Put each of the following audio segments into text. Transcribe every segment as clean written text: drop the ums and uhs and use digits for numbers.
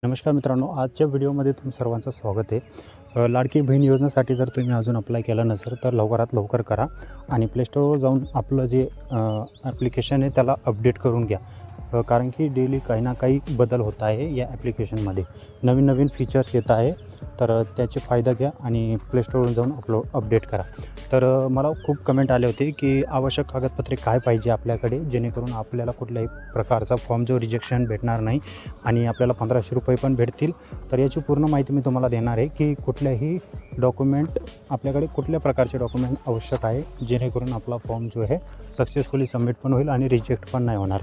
नमस्कार मित्रांनो, आजच्या व्हिडिओमध्ये तुम सर्वांचं स्वागत आहे। लाडकी बहीण योजनेसाठी जर तुम्ही अजून अप्लाय केलं नसेल तर लवकरात लवकर करा आणि प्ले स्टोरवर जाऊन आपलं जे ॲप्लिकेशन आहे त्याला अपडेट करून घ्या, कारण की डेली काही ना काही बदल होत आहे। या ॲप्लिकेशनमध्ये नवीन नवीन फीचर्स येत आहे, तर त्याचे फायदा घ्या आणि प्ले स्टोरवरून जाऊन अपडेट करा। तर मला खूप कमेंट आले होते की आवश्यक कागदपत्रे काय पाहिजे आपल्याकडे, जेणेकरून आपल्याला कुठल्याही प्रकारचा फॉर्म जो रिजेक्शन भेटणार नाही आणि आपल्याला 1500 रुपये पण भेटतील। तर याची पूर्ण माहिती मी तुम्हाला देणार आहे की कुठल्याही डॉक्युमेंट आपल्याकडे कुठल्या प्रकारचे डॉक्युमेंट आवश्यक आहे, जेणेकरून आपला फॉर्म जो आहे सक्सेसफुली सबमिट पण होईल आणि रिजेक्ट पण नाही होणार।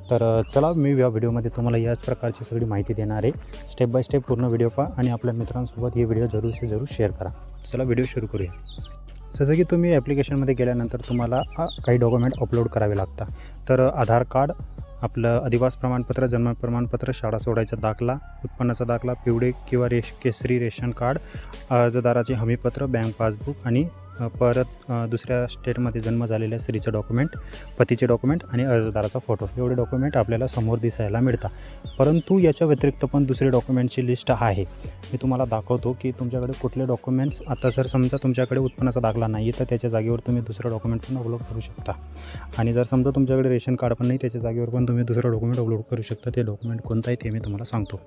तर चला, मी या व्हिडिओमध्ये तुम्हाला याच प्रकारची सगळी माहिती देणार आहे। स्टेप बाय स्टेप पूर्ण व्हिडिओ पहा आणि आपल्या मित्रांसोबत हे व्हिडिओ जरूर शेअर करा। चला व्हिडिओ सुरू करूया। जसं की तुम्ही ॲप्लिकेशनमध्ये गेल्यानंतर तुम्हाला काही डॉक्युमेंट अपलोड करावे लागतात। तर आधार कार्ड, आपलं अधिवास प्रमाणपत्र, जन्म प्रमाणपत्र, शाळा सोडायचा दाखला, उत्पन्नाचा दाखला, पिवळे किंवा केसरी रेशन कार्ड, अर्जदाराचे हमीपत्र, बँक पासबुक आणि परत दुसऱ्या स्टेटमध्ये जन्म झालेल्या स्त्रीचं डॉक्युमेंट, पतीचे डॉक्युमेंट आणि अर्जदाराचा फोटो, एवढे डॉक्युमेंट आपल्याला समोर दिसायला मिळतात। परंतु याच्या व्यतिरिक्त पण दुसरे डॉक्युमेंटची लिस्ट आहे, मी तुम्हाला दाखवतो की तुमच्याकडे कुठले डॉक्युमेंट्स। आता जर समजा तुमच्याकडे उत्पन्नाचा दाखला नाही आहे तर त्याच्या जागेवर तुम्ही दुसरं डॉक्युमेंट पण अपलोड करू शकता, आणि जर समजा तुमच्याकडे रेशन कार्ड पण नाही त्याच्या जागेवर पण तुम्ही दुसरं डॉक्युमेंट अपलोड करू शकता। ते डॉक्युमेंट कोणतं आहे ते मी तुम्हाला सांगतो।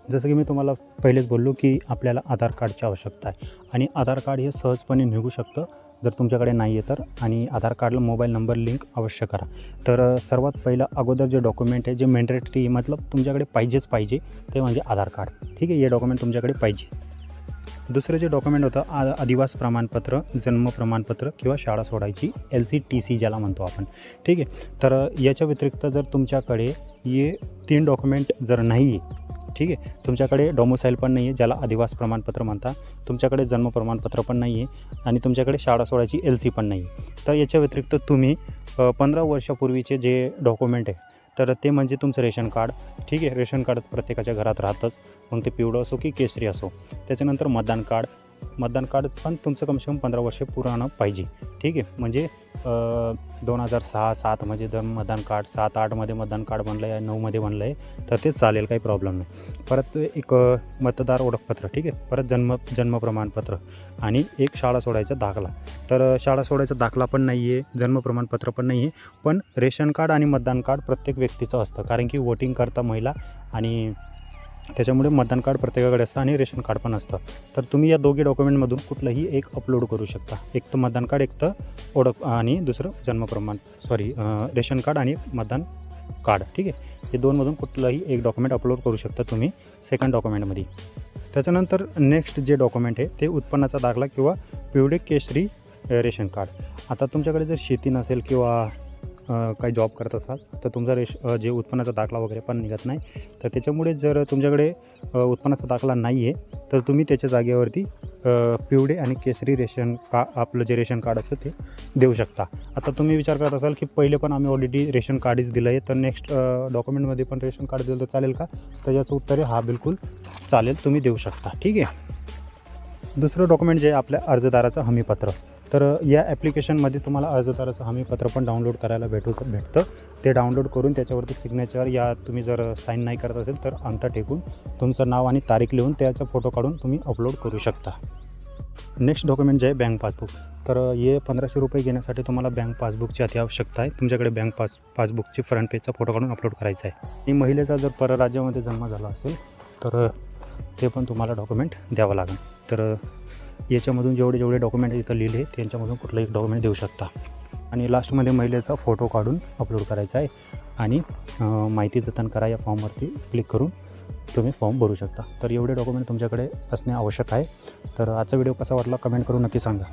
जसं की मी तुम्हाला पहिलेच बोललो की आपल्याला आधार कार्डची आवश्यकता आहे, आणि आधार कार्ड हे सहजपणे निघू शकतं जर तुमच्याकडे नाही आहे तर, आणि आधार कार्डला मोबाईल नंबर लिंक अवश्य करा। तर सर्वात पहिलं अगोदर जे डॉक्युमेंट आहे, जे मॅन्डेटरी मतलब तुमच्याकडे पाहिजे ते म्हणजे आधार कार्ड। ठीक आहे, हे डॉक्युमेंट तुमच्याकडे पाहिजे। दुसरं जे डॉक्युमेंट होतं अधिवास प्रमाणपत्र, जन्म प्रमाणपत्र किंवा शाळा सोडायची LCTC ज्याला म्हणतो आपण। ठीक आहे, तर याच्या व्यतिरिक्त जर तुमच्याकडे हे 3 डॉक्युमेंट जर नाही आहे, ठीक आहे, तुमच्याकडे डॉमिसाईल पण नाही आहे ज्याला अधिवास प्रमाणपत्र म्हणतात, तुमच्याकडे जन्म प्रमाणपत्र पण नाही आहे आणि तुमच्याकडे शाळा सोडायची LC पण नाही आहे, तर याच्या व्यतिरिक्त तुम्ही 15 वर्षापूर्वीचे जे डॉक्युमेंट आहे तर ते म्हणजे तुमचं रेशन कार्ड। ठीक आहे, रेशन कार्ड प्रत्येकाच्या घरात राहतंच, मग ते पिवळं असो की केसरी असो। त्याच्यानंतर मतदान कार्ड पण तुमचं कमसे कम 15 वर्ष पुराणं पाहिजे। ठीक आहे, म्हणजे 2006-07 मध्ये जर मतदान कार्ड, 7-8 मतदान कार्ड बनलं आहे, 9 बनलं आहे तर ते चालेल, काही प्रॉब्लेम नाही। परत एक मतदार ओळखपत्र, ठीक आहे, परत जन्म प्रमाणपत्र आणि एक शाळा सोडायचा दाखला। तर शाळा सोडायचा दाखला पण नाही आहे, जन्म प्रमाणपत्र पण नाही आहे, पण रेशन कार्ड आणि मतदान कार्ड प्रत्येक व्यक्तीचं असतं, कारण की वोटिंग करता महिला आणि त्याच्यामुळे मतदान कार्ड प्रत्येकाकडे असतं आणि रेशन कार्ड पण असतं। तर तुम्ही या दोघी डॉक्युमेंटमधून कुठलंही एक अपलोड करू शकता, एक तर मतदान कार्ड, एक तर ओळख आणि दुसरं रेशन कार्ड आणि मतदान कार्ड। ठीक आहे, हे दोनमधून कुठलंही एक डॉक्युमेंट अपलोड करू शकता तुम्ही सेकंड डॉक्युमेंटमध्ये। त्याच्यानंतर नेक्स्ट जे डॉक्युमेंट आहे ते उत्पन्नाचा दाखला किंवा पिवळे केसरी रेशन कार्ड। आता तुमच्याकडे जर शेती नसेल किंवा काही जॉब करत असाल तर तुमचा जे उत्पन्नाचा दाखला वगैरे पण निघत नाही, तर त्याच्यामुळे जर तुमच्याकडे उत्पन्नाचा दाखला नाही आहे तर तुम्ही त्याच्या जागेवरती पिवळे आणि केसरी आपलं जे रेशन कार्ड असतं ते देऊ शकता। आता तुम्ही विचार करत असाल की पहिले पण आम्ही ऑलरेडी रेशन कार्डच दिलं आहे, तर नेक्स्ट डॉक्युमेंटमध्ये पण रेशन कार्ड दिलं तर चालेल का? तर याचं उत्तर आहे हा, बिलकुल चालेल, तुम्ही देऊ शकता। ठीक आहे, दुसरं डॉक्युमेंट जे आहे आपल्या अर्जदाराचं हमीपत्र। तर या ॲप्लिकेशनमध्ये तुम्हाला अर्जदाराचं हमीपत्र पण डाउनलोड करायला भेटतं। ते डाउनलोड करून त्याच्यावरती सिग्नेचर, या तुम्ही जर साईन नाही करत असेल तर अंगठा टेकून तुमचं नाव आणि तारीख लिहून त्याचा फोटो काढून तुम्ही अपलोड करू शकता। नेक्स्ट डॉक्युमेंट जे आहे बँक पासबुक। तर हे 1500 रुपये घेण्यासाठी तुम्हाला बँक पासबुकची अति आवश्यकता आहे। तुमच्याकडे बँक पासबुकची फ्रंट पेजचा फोटो काढून अपलोड करायचा आहे। आणि महिलेचा जर परराज्यामध्ये जन्म झाला असेल तर ते पण तुम्हाला डॉक्युमेंट द्यावं लागेल। तर याच्यामधून जेवढे डॉक्युमेंट इथं लिहिले त्यांच्यामधून कुठलं एक डॉक्युमेंट देऊ शकता। आणि लास्टमध्ये महिलेचा फोटो काढून अपलोड करायचा आहे, आणि माहिती जतन करा या फॉर्मवरती क्लिक करून तुम्ही फॉर्म भरू शकता। तर एवढे डॉक्युमेंट तुमच्याकडे असणे आवश्यक आहे। तर आजचा व्हिडिओ कसा वाटला कमेंट करून नक्की सांगा।